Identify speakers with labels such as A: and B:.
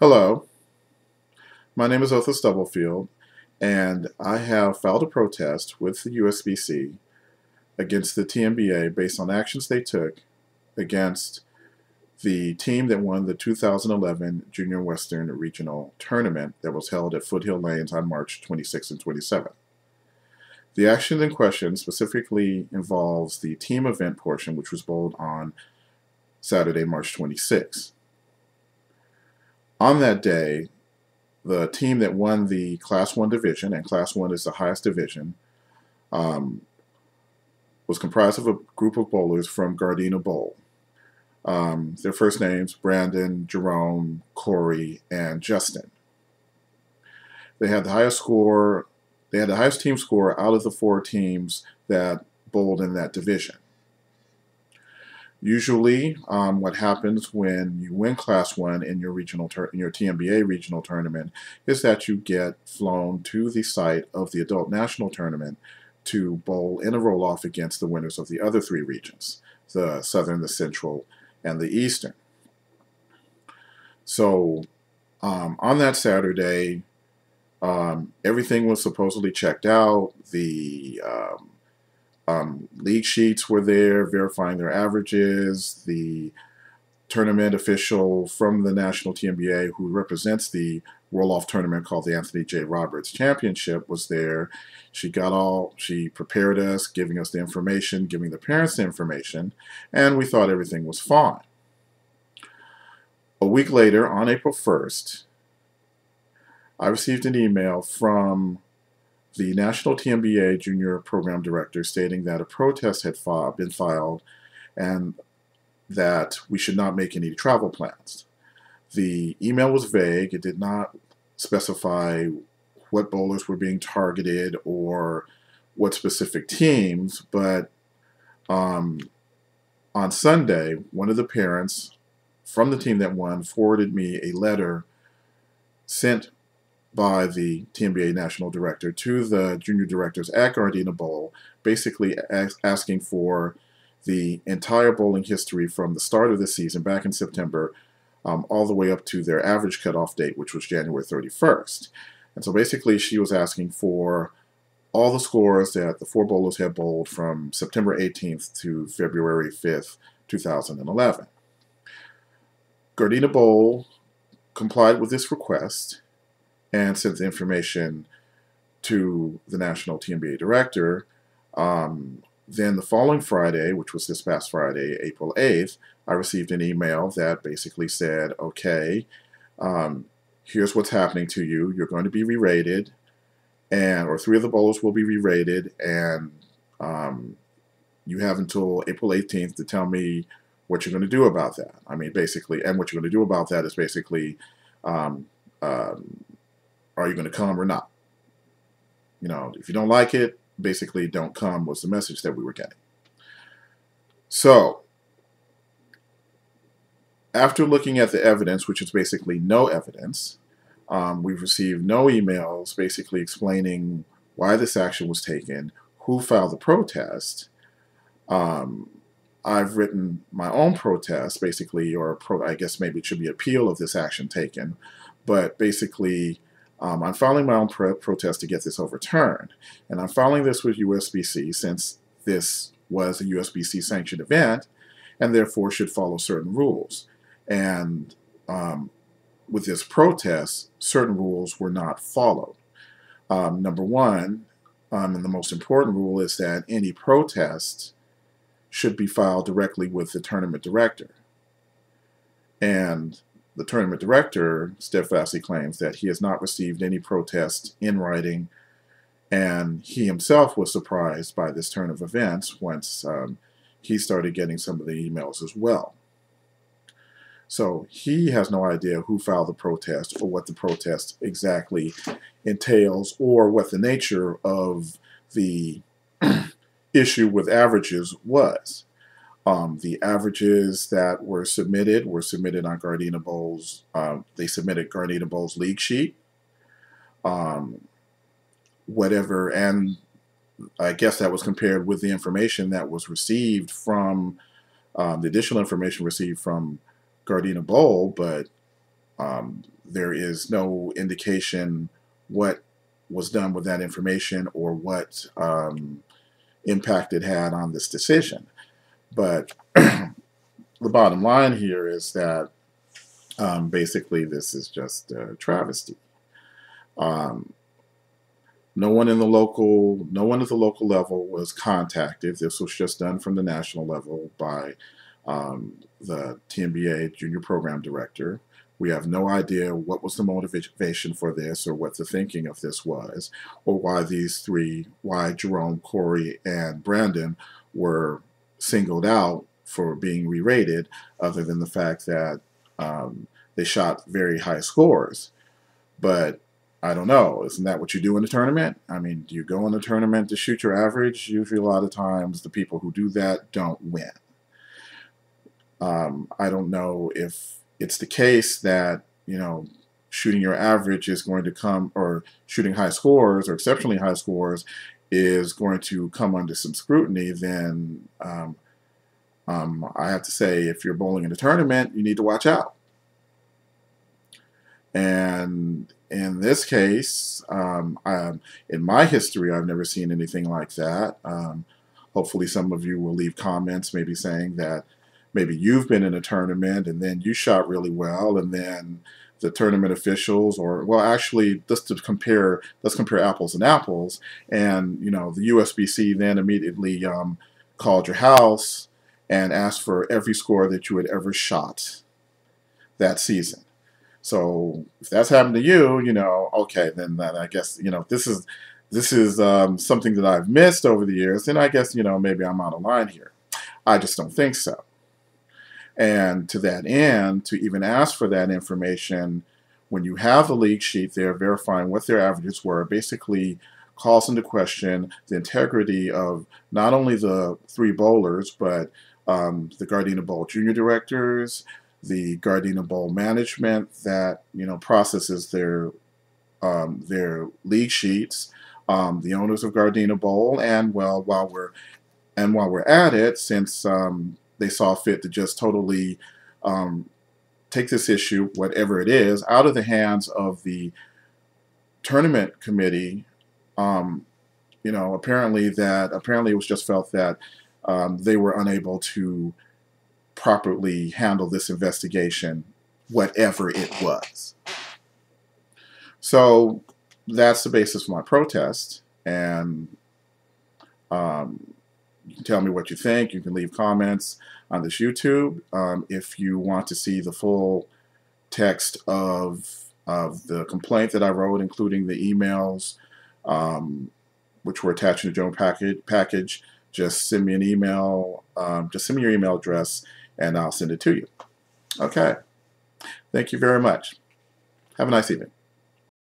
A: Hello, my name is Othel Stubblefield, and I have filed a protest with the USBC against the TNBA based on actions they took against the team that won the 2011 Junior Western Regional Tournament that was held at Foothill Lanes on March 26 and 27. The action in question specifically involves the team event portion, which was bowled on Saturday, March 26. On that day, the team that won the Class 1 division, and Class 1 is the highest division, was comprised of a group of bowlers from Gardena Bowl. Their first names, Brandon, Jerome, Corey, and Justin. They had the highest score. They had the highest team score out of the 4 teams that bowled in that division. Usually, what happens when you win Class 1 in your TNBA regional tournament is that you get flown to the site of the Adult National Tournament to bowl in a roll-off against the winners of the other 3 regions, the Southern, the Central, and the Eastern. So, on that Saturday, everything was supposedly checked out. The league sheets were there verifying their averages. The tournament official from the National TNBA who represents the roll-off tournament called the Anthony J. Roberts Championship was there. She prepared us, giving us the information, giving the parents the information, and we thought everything was fine. A week later, on April 1st, I received an email from the National TNBA Junior Program Director stating that a protest had been filed and that we should not make any travel plans. The email was vague. It did not specify what bowlers were being targeted or what specific teams, but on Sunday, one of the parents from the team that won forwarded me a letter sent by the TNBA National Director to the junior directors at Gardena Bowl, basically asking for the entire bowling history from the start of the season back in September all the way up to their average cutoff date, which was January 31st. And so basically she was asking for all the scores that the 4 bowlers had bowled from September 18th to February 5th, 2011. Gardena Bowl complied with this request and sent the information to the National TNBA Director. Then the following Friday, which was this past Friday, April 8th, I received an email that basically said, okay, here's what's happening to you. You're going to be re-rated, or 3 of the bowlers will be re-rated, and you have until April 18th to tell me what you're going to do about that. I mean, basically, and what you're going to do about that is basically, are you going to come or not? You know, if you don't like it, basically don't come was the message that we were getting. So, after looking at the evidence, which is basically no evidence, we've received no emails basically explaining why this action was taken, who filed the protest. I've written my own protest, basically, I guess maybe it should be appeal of this action taken, but basically, I'm filing my own protest to get this overturned. And I'm filing this with USBC since this was a USBC sanctioned event and therefore should follow certain rules. And with this protest, certain rules were not followed. Number one, and the most important rule is that any protest should be filed directly with the tournament director. And the tournament director steadfastly claims that he has not received any protest in writing, and he himself was surprised by this turn of events once he started getting some of the emails as well. So he has no idea who filed the protest or what the protest exactly entails or what the nature of the issue with averages was. The averages that were submitted on Gardena Bowl's, they submitted Gardena Bowl's league sheet, whatever, and I guess that was compared with the information that was received from, the additional information received from Gardena Bowl, but There is no indication what was done with that information or what impact it had on this decision. But the bottom line here is that basically this is just a travesty. Um, no one at the local level was contacted. This was just done from the national level by the TNBA Junior Program Director. We have no idea what was the motivation for this or what the thinking of this was, or why these three, why Jerome, Corey, and Brandon were singled out for being re-rated, other than the fact that they shot very high scores. But I don't know. Isn't that what you do in a tournament? I mean, do you go in a tournament to shoot your average? Usually a lot of times the people who do that don't win. I don't know if it's the case that, you know, shooting your average is going to come, or shooting high scores or exceptionally high scores is going to come under some scrutiny. Then I have to say, if you're bowling in a tournament, you need to watch out. And in this case, in my history, I've never seen anything like that. Hopefully some of you will leave comments maybe saying that maybe you've been in a tournament and then you shot really well, and then the tournament officials, or, well, actually, let's compare apples and apples, and, you know, the USBC then immediately called your house and asked for every score that you had ever shot that season. So if that's happened to you, you know, okay, then I guess, you know, this is something that I've missed over the years, and I guess, you know, maybe I'm out of line here. I just don't think so. And to that end, to even ask for that information when you have the league sheet there verifying what their averages were, basically calls into question the integrity of not only the three bowlers, but the Gardena Bowl junior directors, the Gardena Bowl management that, you know, processes their league sheets, the owners of Gardena Bowl, and, well, while we're at it, since they saw fit to just totally take this issue, whatever it is, out of the hands of the tournament committee. You know, apparently it was just felt that they were unable to properly handle this investigation, whatever it was. So that's the basis for my protest, and you can tell me what you think. You can leave comments on this YouTube. If you want to see the full text of the complaint that I wrote, including the emails, which were attached in the general package, just send me an email. Just send me your email address, and I'll send it to you. Okay. Thank you very much. Have a nice evening.